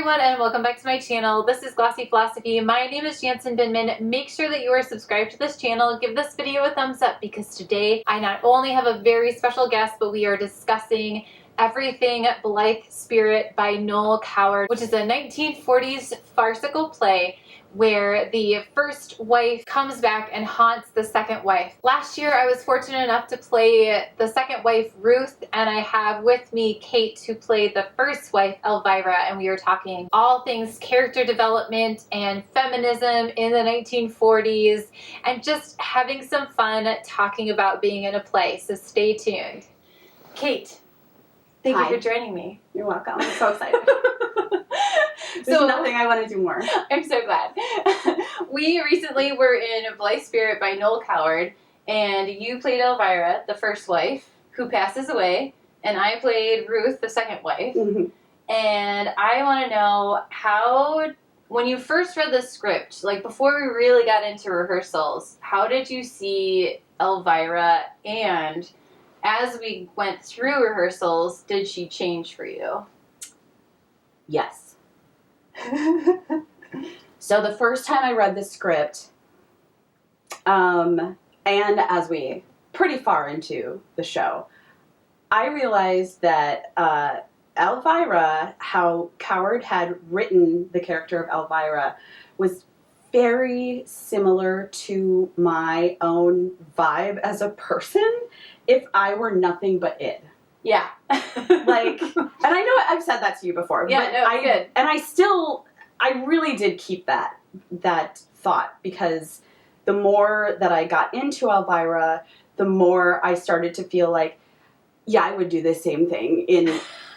everyone, and welcome back to my channel. This is Glossy Philosophy. My name is Jansen Binman. Make sure that you are subscribed to this channel. Give this video a thumbs up because today I not only have a very special guest, but we are discussing Everything Blithe Spirit by Noel Coward, which is a 1940s farcical play where the first wife comes back and haunts the second wife. Last year I was fortunate enough to play the second wife, Ruth, and I have with me Kate, who played the first wife, Elvira, and we are talking all things character development and feminism in the 1940s and just having some fun talking about being in a play, so stay tuned. Kate, thank you for joining me. You're welcome. I'm so excited. There's nothing I want to do more. I'm so glad. We recently were in Blithe Spirit by Noel Coward, and you played Elvira, the first wife, who passes away, and I played Ruth, the second wife. Mm-hmm. And I want to know how, when you first read the script, like before we really got into rehearsals, how did you see Elvira, and as we went through rehearsals, did she change for you? Yes. So the first time I read the script, and as we pretty far into the show, I realized that Elvira, how Coward had written the character of Elvira, was very similar to my own vibe as a person if I were nothing but id. Yeah. Like, and I know I've said that to you before. Yeah, but no, good. And I really did keep that thought, because the more that I got into Elvira, the more I started to feel like, yeah, I would do the same thing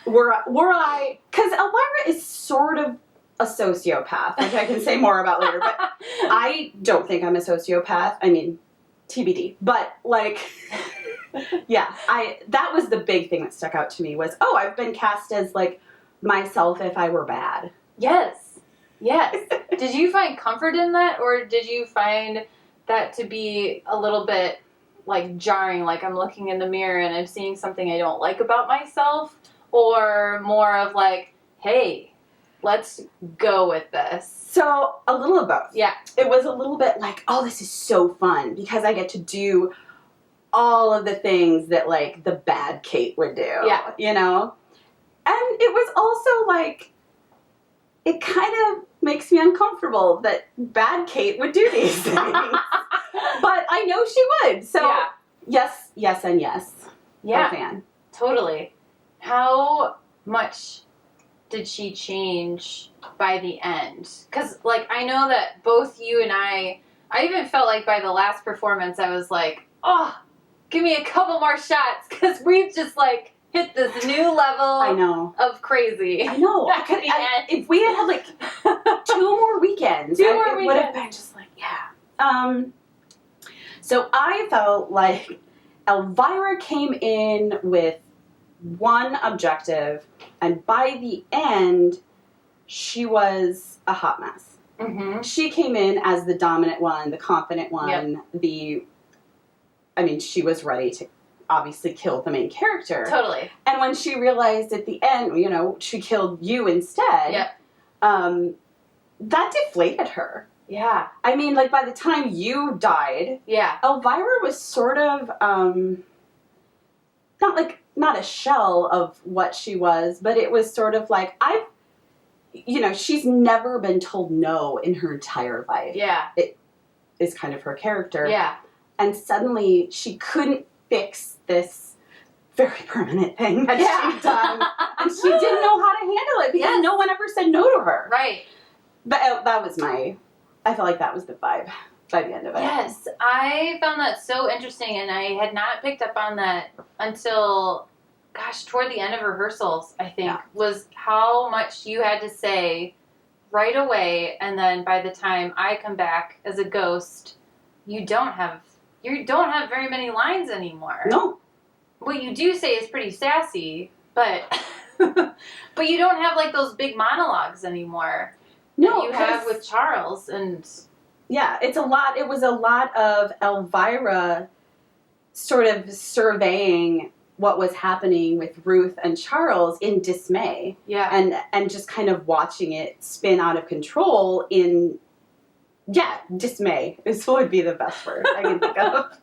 were I, because Elvira is sort of a sociopath, which I can say more about later, but I don't think I'm a sociopath. I mean, TBD, but like, yeah, that was the big thing that stuck out to me was, oh, I've been cast as like myself if I were bad. Yes. Yes. Did you find comfort in that, or did you find that to be a little bit like jarring, like I'm looking in the mirror and I'm seeing something I don't like about myself, or more of like, hey, let's go with this? So a little of both. Yeah. It was a little bit like, oh, this is so fun because I get to do all of the things that like the bad Kate would do. Yeah. You know? And it was also like, it kind of makes me uncomfortable that bad Kate would do these things. But I know she would. So yeah. Yes, and yes. Yeah. I'm a fan. Totally. How much did she change by the end? Because, like, I know that both you and I even felt like by the last performance, I was like, oh, give me a couple more shots, because we've just, like, hit this new level I know. of crazy. I know. If we had like 2 more weekends, it would have been just like, yeah. So I felt like Elvira came in with one objective, and by the end, she was a hot mess. Mm-hmm. She came in as the dominant one, the confident one, she was ready to obviously kill the main character. Totally. And when she realized at the end, you know, she killed you instead, that deflated her. Yeah. I mean, like, by the time you died, Elvira was sort of, not a shell of what she was, but it was sort of like, she's never been told no in her entire life. Yeah. It is kind of her character. Yeah. And suddenly she couldn't fix this very permanent thing that she'd done. And she didn't know how to handle it because no one ever said no to her. Right. But I felt like that was the vibe by the end of it. Yes. I found that so interesting, and I had not picked up on that until, toward the end of rehearsals, I think, was how much you had to say right away, and then by the time I come back as a ghost, you don't have very many lines anymore. No. What you do say is pretty sassy, but but you don't have like those big monologues anymore. No, that you have with Charles. And yeah, it was a lot of Elvira sort of surveying what was happening with Ruth and Charles in dismay. Yeah. And just kind of watching it spin out of control in, dismay is what would be the best word I can think of.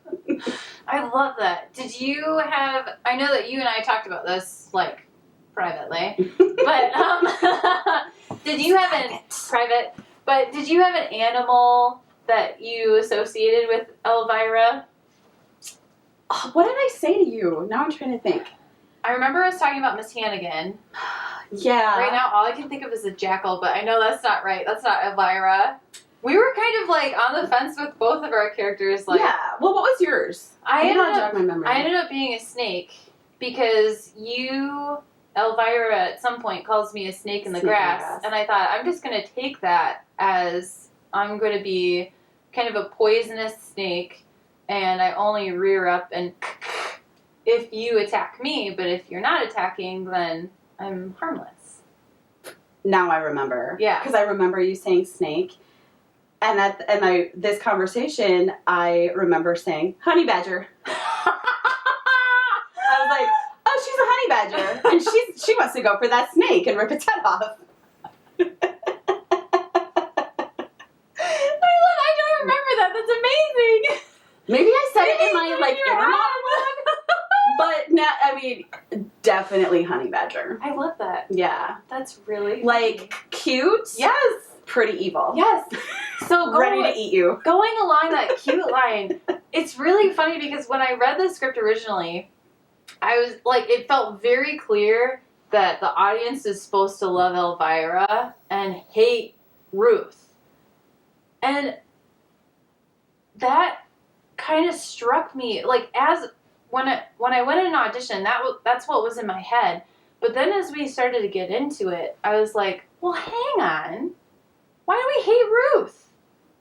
I love that. Did you have, I know that you and I talked about this, like, privately, but, did you have did you have an animal that you associated with Elvira? Oh, what did I say to you? Now I'm trying to think. I remember us talking about Miss Hannigan. Yeah. Right now, all I can think of is a jackal, but I know that's not right. That's not Elvira. We were kind of, like, on the fence with both of our characters. Like, yeah. Well, what was yours? I my memory. ended up being a snake because Elvira, at some point calls me a snake in the grass, and I thought, I'm just going to take that as I'm going to be kind of a poisonous snake, and I only rear up and if you attack me, but if you're not attacking, then I'm harmless. Now I remember. Yeah. Because I remember you saying snake, and this conversation, I remember saying honey badger. I was like, oh, she's a honey badger, and she wants to go for that snake and rip its head off. I don't remember that. That's amazing. Maybe I said it in my inner monologue, but now, I mean, definitely honey badger. I love that. Yeah. That's really like funny. Cute. Yes. Pretty evil. Yes. So ready to eat you. Going along that cute line, it's really funny because when I read the script originally, I was like, it felt very clear that the audience is supposed to love Elvira and hate Ruth. And that kind of struck me, like, as when I went in an audition, that's what was in my head. But then as we started to get into it, I was like, well, hang on. Why do we hate Ruth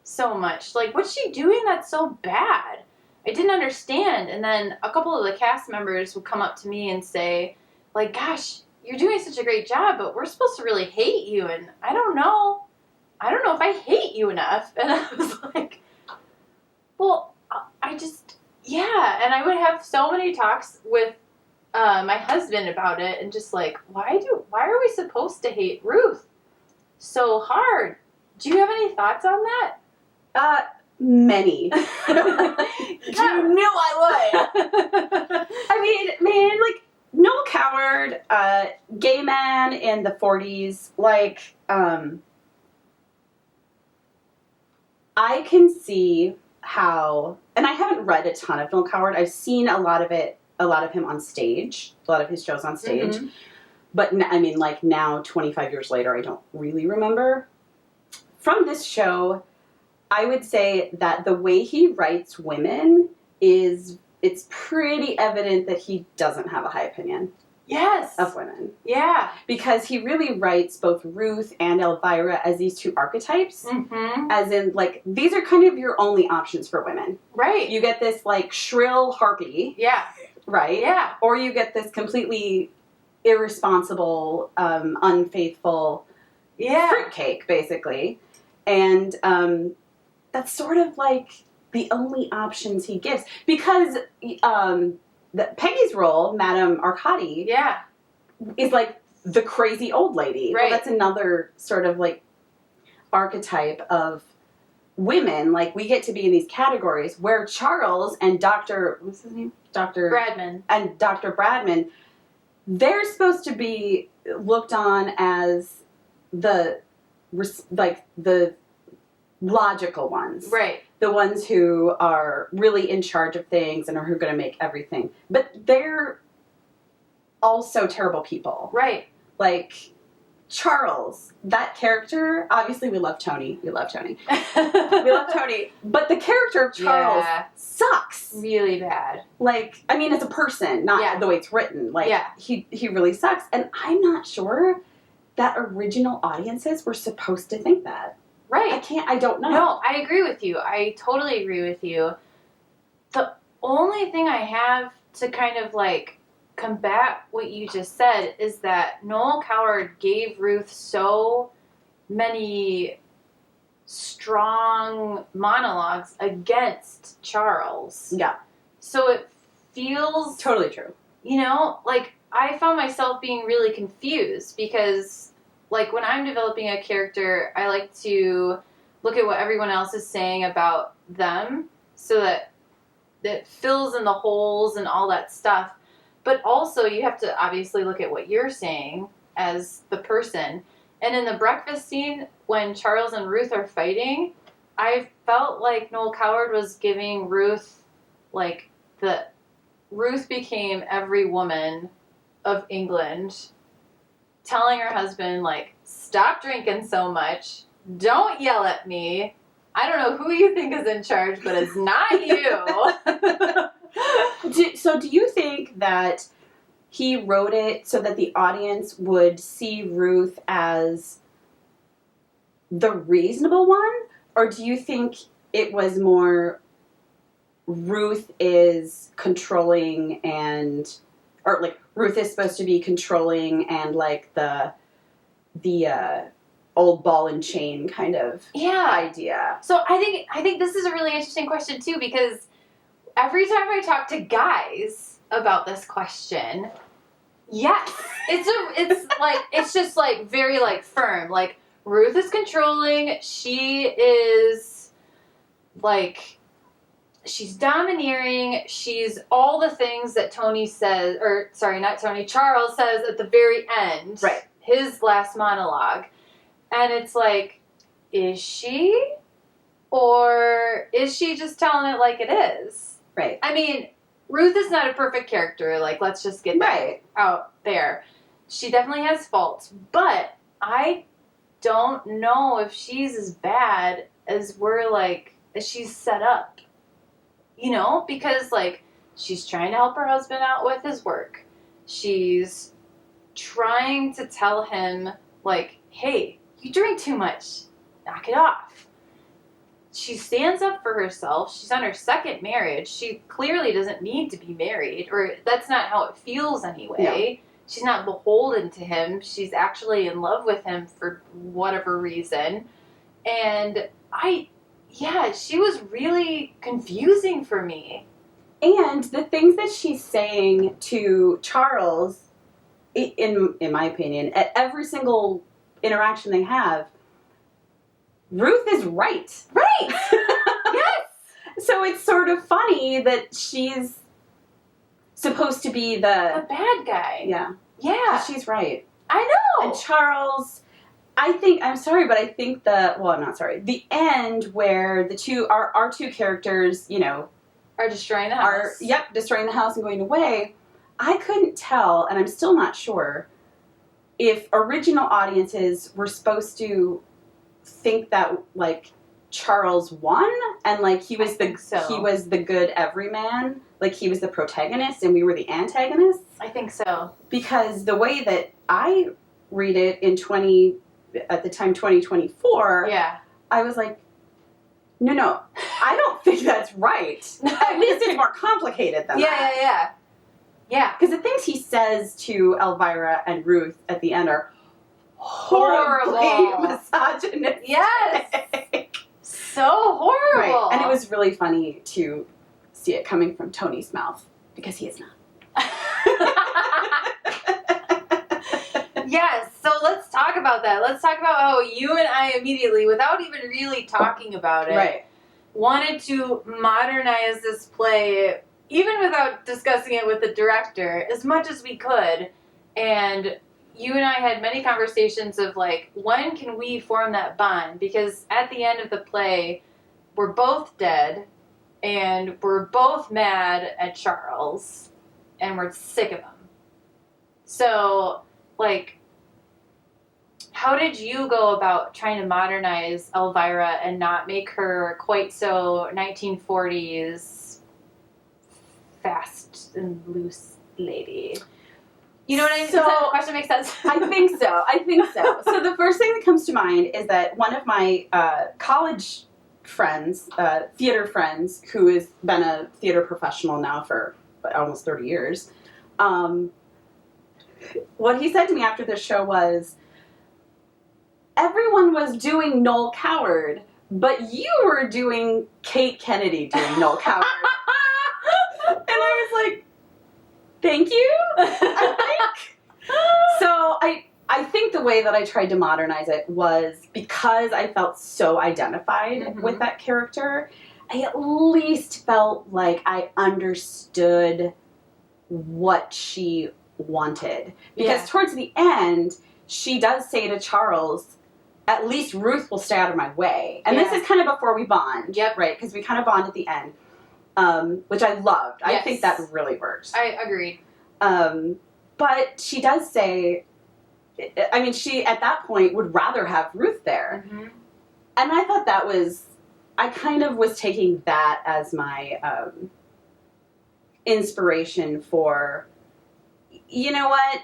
so much? Like, what's she doing that's so bad? I didn't understand. And then a couple of the cast members would come up to me and say, like, gosh, you're doing such a great job, but we're supposed to really hate you. And I don't know if I hate you enough. And I was like, well, yeah. And I would have so many talks with my husband about it, and just like, why are we supposed to hate Ruth so hard? Do you have any thoughts on that? Many. You knew I would. I mean, man, like, Noel Coward, gay man in the 40s, like, I can see how, and I haven't read a ton of Noel Coward. I've seen a lot of him on stage, a lot of his shows on stage. Mm-hmm. But, I mean, like, now, 25 years later, I don't really remember. From this show, I would say that the way he writes women it's pretty evident that he doesn't have a high opinion. Yes. Of women. Yeah. Because he really writes both Ruth and Elvira as these two archetypes. Mm-hmm. As in, like, these are kind of your only options for women. Right. You get this, like, shrill harpy. Yeah. Right? Yeah. Or you get this completely irresponsible, unfaithful fruitcake, basically. And that's sort of, like, the only options he gives. Because Peggy's role, Madame Arcady, is like the crazy old lady. Right. Well, that's another sort of like archetype of women. Like, we get to be in these categories where Charles and what's his name? Dr. Bradman. And Dr. Bradman, they're supposed to be looked on as the logical ones. Right. The ones who are really in charge of things and are who are going to make everything. But they're also terrible people. Right. Like, Charles, that character, obviously we love Tony. We love Tony. But the character of Charles sucks. Really bad. Like, I mean, as a person, not the way it's written. Like, he really sucks. And I'm not sure that original audiences were supposed to think that. Right. I don't know. No, I agree with you. I totally agree with you. The only thing I have to kind of, like, combat what you just said is that Noel Coward gave Ruth so many strong monologues against Charles. Yeah. So it feels... Totally true. you know, like, I found myself being really confused because, like, when I'm developing a character, I like to look at what everyone else is saying about them so that it fills in the holes and all that stuff. But also, you have to obviously look at what you're saying as the person. And in the breakfast scene, when Charles and Ruth are fighting, I felt like Noel Coward was giving Ruth, like, Ruth became every woman of England, telling her husband, like, stop drinking so much, don't yell at me, I don't know who you think is in charge, but it's not you. So do you think that he wrote it so that the audience would see Ruth as the reasonable one? Or do you think it was more Ruth is controlling or like Ruth is supposed to be controlling and like the old ball and chain kind of idea? So I think this is a really interesting question too, because every time I talk to guys about this question, yes, it's just like very like firm. Like, Ruth is controlling. She is like, she's domineering. She's all the things that Tony says, or sorry, not Tony, Charles says at the very end. Right. His last monologue. And it's like, is she? Or is she just telling it like it is? Right. I mean, Ruth is not a perfect character. Like, let's just get that out there. She definitely has faults. But I don't know if she's as bad as as she's set up. You know? Because, like, she's trying to help her husband out with his work. She's trying to tell him, like, hey, you drink too much. Knock it off. She stands up for herself. She's on her second marriage. She clearly doesn't need to be married, or that's not how it feels anyway. No. She's not beholden to him. She's actually in love with him for whatever reason. And she was really confusing for me. And the things that she's saying to Charles, in my opinion, at every single interaction they have, Ruth is right. Right! Yes! So it's sort of funny that she's supposed to be the bad guy. Yeah. Yeah. She's right. I know! And Charles, I'm think the end where our two characters, you know, are destroying the house. Destroying the house and going away. I couldn't tell, and I'm still not sure, if original audiences were supposed to think that, like, Charles won and, like, he was the good everyman, like he was the protagonist and we were the antagonists. I think so. Because the way that I read it at the time 2024, I was like, no, I don't think that's right. At least it's more complicated than that. Yeah. Because the things he says to Elvira and Ruth at the end are horribly misogynistic. Yes. So horrible. Right. And it was really funny to see it coming from Tony's mouth, because he is not. Yes, so let's talk about that. Let's talk about how you and I immediately, without even really talking about it, wanted to modernize this play, even without discussing it with the director, as much as we could. And you and I had many conversations of, like, when can we form that bond? Because at the end of the play, we're both dead, and we're both mad at Charles, and we're sick of him. So, like, how did you go about trying to modernize Elvira and not make her quite so 1940s fast and loose lady? You know what I mean? So, does that question make sense? I think so. So the first thing that comes to mind is that one of my college friends, theater friends, who has been a theater professional now for almost 30 years, what he said to me after the show was, everyone was doing Noel Coward, but you were doing Kate Kennedy doing Noel Coward. And I was like, Thank you. I think. So I think the way that I tried to modernize it was because I felt so identified with that character. I at least felt like I understood what she wanted. Because towards the end, she does say to Charles, at least Ruth will stay out of my way. And this is kind of before we bond, right? Because we kind of bond at the end, which I loved. I think that really works. I agreed. But she does say, I mean, she at that point would rather have Ruth there. And I thought that was, I kind of was taking that as my inspiration for, you know what,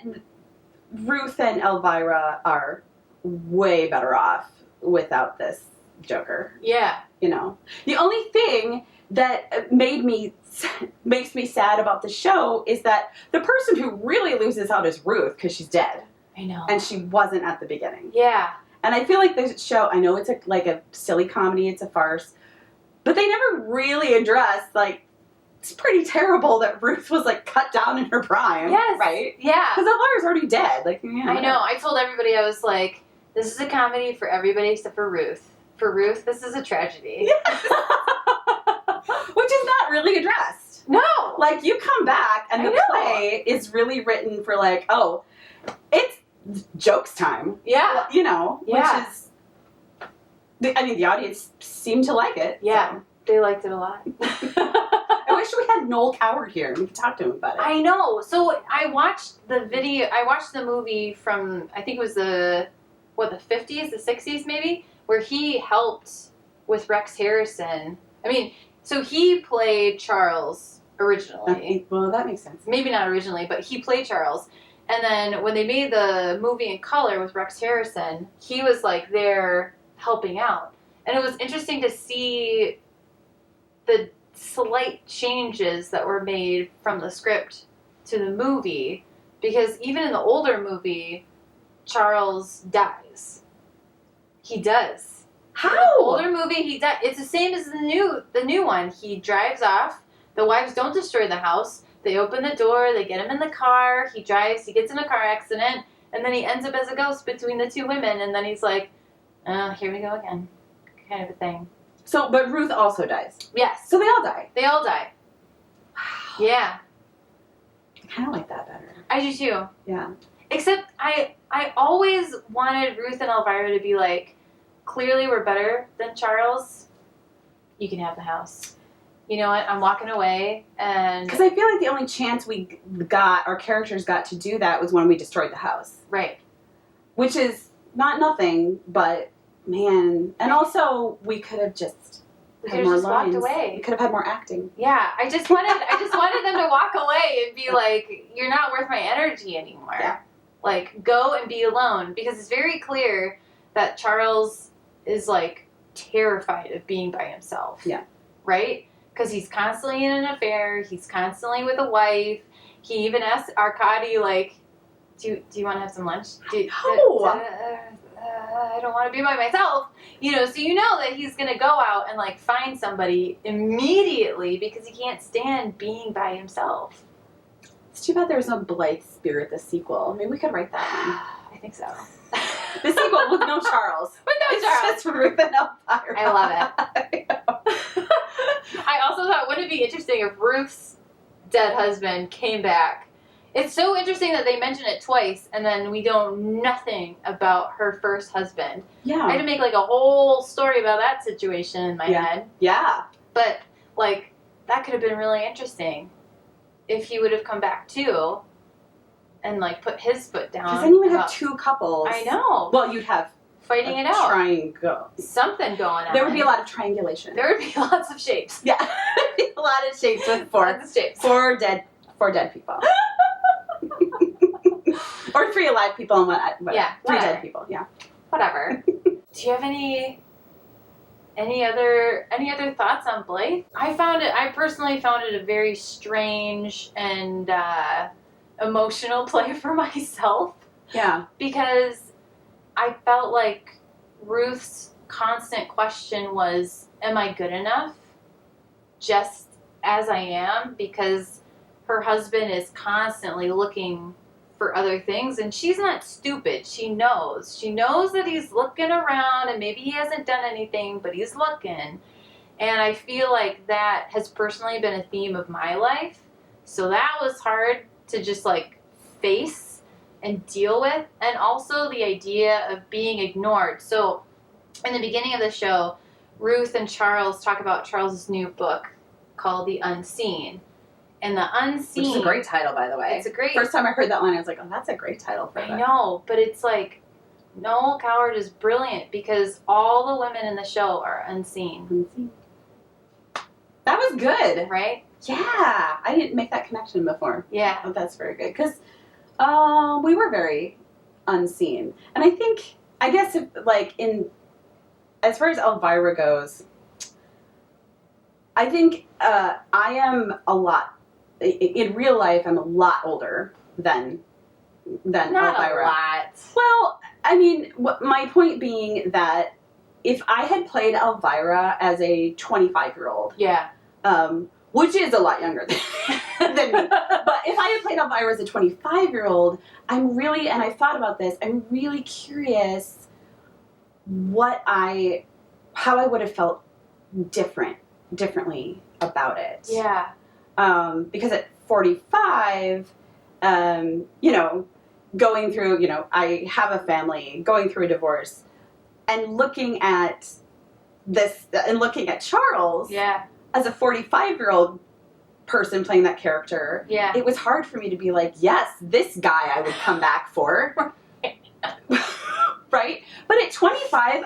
Ruth and Elvira are way better off without this Joker. Yeah. You know, the only thing that makes me sad about the show is that the person who really loses out is Ruth because she's dead. I know. And she wasn't at the beginning. Yeah. And I feel like this show, I know it's like a silly comedy, it's a farce, but they never really address, like, it's pretty terrible that Ruth was, like, cut down in her prime. Yes. Right? Yeah. Because Elvira's already dead. Like, yeah. I know. I told everybody, I was like, this is a comedy for everybody except for Ruth. For Ruth, this is a tragedy. Yes. Which is not really addressed. No. Like, you come back and the play is really written for, like, oh, it's jokes time. Yeah. You know, which is, I mean, the audience seemed to like it. Yeah. So. They liked it a lot. I wish we had Noel Coward here and we could talk to him about it. I know. So I watched the movie from, I think it was the 50s, the 60s maybe, where he helped with Rex Harrison. I mean, so he played Charles originally. Well, that makes sense. Maybe not originally, but he played Charles. And then when they made the movie in color with Rex Harrison, he was like there helping out. And it was interesting to see the slight changes that were made from the script to the movie, because even in the older movie, Charles dies. He does. How? In the older movie, he dies. It's the same as the new one. He drives off. The wives don't destroy the house. They open the door. They get him in the car. He drives. He gets in a car accident, and then he ends up as a ghost between the two women. And then he's like, "Here we go again," kind of a thing. So, but Ruth also dies. Yes. So they all die. They all die. Wow. Yeah. I kind of like that better. I do too. Yeah. Except I always wanted Ruth and Elvira to be like, clearly we're better than Charles. You can have the house. You know what? I'm walking away. And because I feel like the only chance we got, our characters got to do that was when we destroyed the house. Right. Which is not nothing, but man. And also, we could have just had more lines. Walked away. We could have had more acting. Yeah, I just wanted them to walk away and be like, you're not worth my energy anymore. Yeah. Like, go and be alone. Because it's very clear that Charles is, like, terrified of being by himself. Yeah. Right? Because he's constantly in an affair. He's constantly with a wife. He even asks Arkady, like, do you want to have some lunch? I don't want to be by myself. You know, so you know that he's going to go out and, like, find somebody immediately because he can't stand being by himself. It's too bad there was no Blithe Spirit, the sequel. Maybe we could write that I think so. The sequel with no Charles. With no Charles. It's just Ruth and Elvira. I love it. I also thought, wouldn't it be interesting if Ruth's dead husband came back? It's so interesting that they mention it twice, and then we know nothing about her first husband. Yeah. I had to make, like, a whole story about that situation in my head. Yeah. But, like, that could have been really interesting if he would have come back, too, and, like, put his foot down. Because then you would have two couples. I know. Well, you'd have fighting it out. Something going on. There would be a lot of triangulation. There would be lots of shapes. Yeah. There'd be a lot of shapes with four dead people. Or 3 alive people and what? Yeah, 3 whatever. dead people. Yeah. Whatever. Do you have any other thoughts on Blithe? I personally found it a very strange and emotional play for myself. Yeah. Because I felt like Ruth's constant question was, am I good enough just as I am? Because her husband is constantly looking for other things, and she's not stupid. She knows that he's looking around, and maybe he hasn't done anything, but he's looking. And I feel like that has personally been a theme of my life. So that was hard to just like face and deal with. And also the idea of being ignored. So in the beginning of the show, Ruth and Charles talk about Charles's new book called The Unseen. And the Unseen... Which is a great title, by the way. It's a great... First time I heard that one, I was like, oh, that's a great title for it. I know, but it's like, Noel Coward is brilliant because all the women in the show are unseen. Unseen. That was good. Right? Yeah. I didn't make that connection before. Yeah. Oh, that's very good. Because we were very unseen. And I guess, if, like, as far as Elvira goes, I think I am a lot, in real life, I'm a lot older than Not Elvira. a lot. Well, I mean, my point being that if I had played Elvira as a 25-year-old, Yeah. which is a lot younger than me, but if I had played Elvira as a 25-year-old, and I've thought about this, I'm really curious how I would have felt differently about it. Yeah. Because at 45, going through, I have a family, going through a divorce, and looking at this, and looking at Charles Yeah. as a 45-year-old person playing that character, Yeah. it was hard for me to be like, yes, this guy I would come back for. Right? But at 25,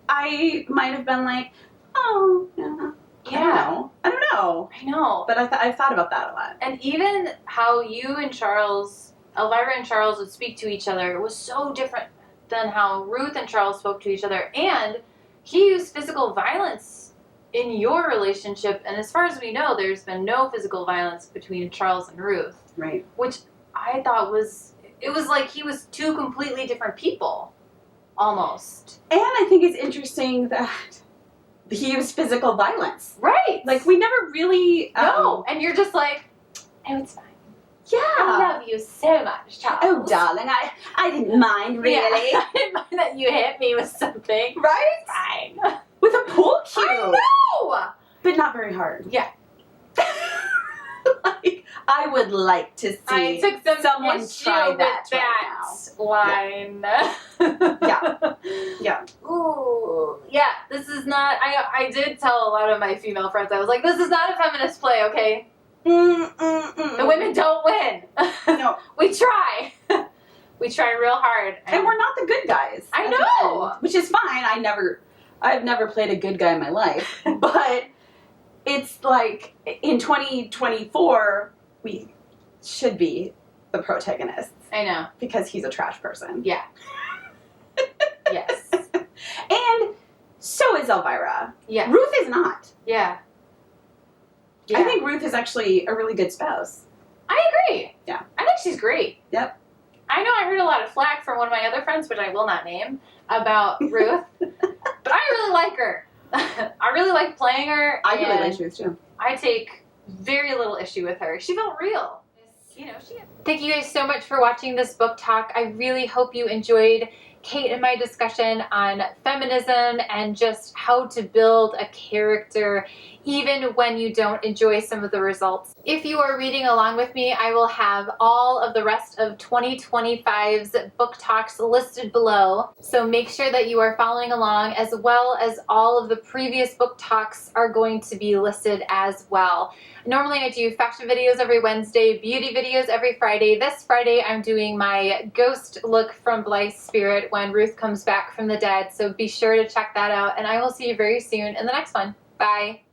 I might have been like, oh, yeah. Yeah. I don't know. I know. But I've thought about that a lot. And even how you and Elvira and Charles would speak to each other was so different than how Ruth and Charles spoke to each other. And he used physical violence in your relationship. And as far as we know, there's been no physical violence between Charles and Ruth. Right. Which I thought it was like he was two completely different people. Almost. And I think it's interesting that he used physical violence. Right. Like, we never really... No. And you're just like, oh, it's fine. Yeah. I love you so much, Charles. Oh, darling, I didn't mind, really. Yeah. I didn't mind that you hit me with something. Right? Fine. With a pool cue. I know! But not very hard. Yeah. Like, I would like to I see took some someone issue try with that line. Yeah. Yeah. Ooh. Yeah, this is not... I did tell a lot of my female friends, I was like, this is not a feminist play, okay? The women don't win. No. We try. We try real hard. And we're not the good guys. I know. Which is fine. I've never played a good guy in my life. But it's like, in 2024, we should be the protagonists. I know. Because he's a trash person. Yeah. Yes. And so is Elvira. Yeah. Ruth is not. Yeah. I think Ruth is actually a really good spouse. I agree. Yeah. I think she's great. Yep. I know I heard a lot of flack from one of my other friends, which I will not name, about Ruth. But I really like her. I really like playing her. I really like Ruth, too. I take very little issue with her. She felt real. Thank you guys so much for watching this book talk. I really hope you enjoyed Kate and my discussion on feminism and just how to build a character even when you don't enjoy some of the results. If you are reading along with me, I will have all of the rest of 2025's book talks listed below. So make sure that you are following along, as well as all of the previous book talks are going to be listed as well. Normally I do fashion videos every Wednesday, beauty videos every Friday. This Friday I'm doing my ghost look from Blythe's spirit when Ruth comes back from the dead. So be sure to check that out, and I will see you very soon in the next one. Bye.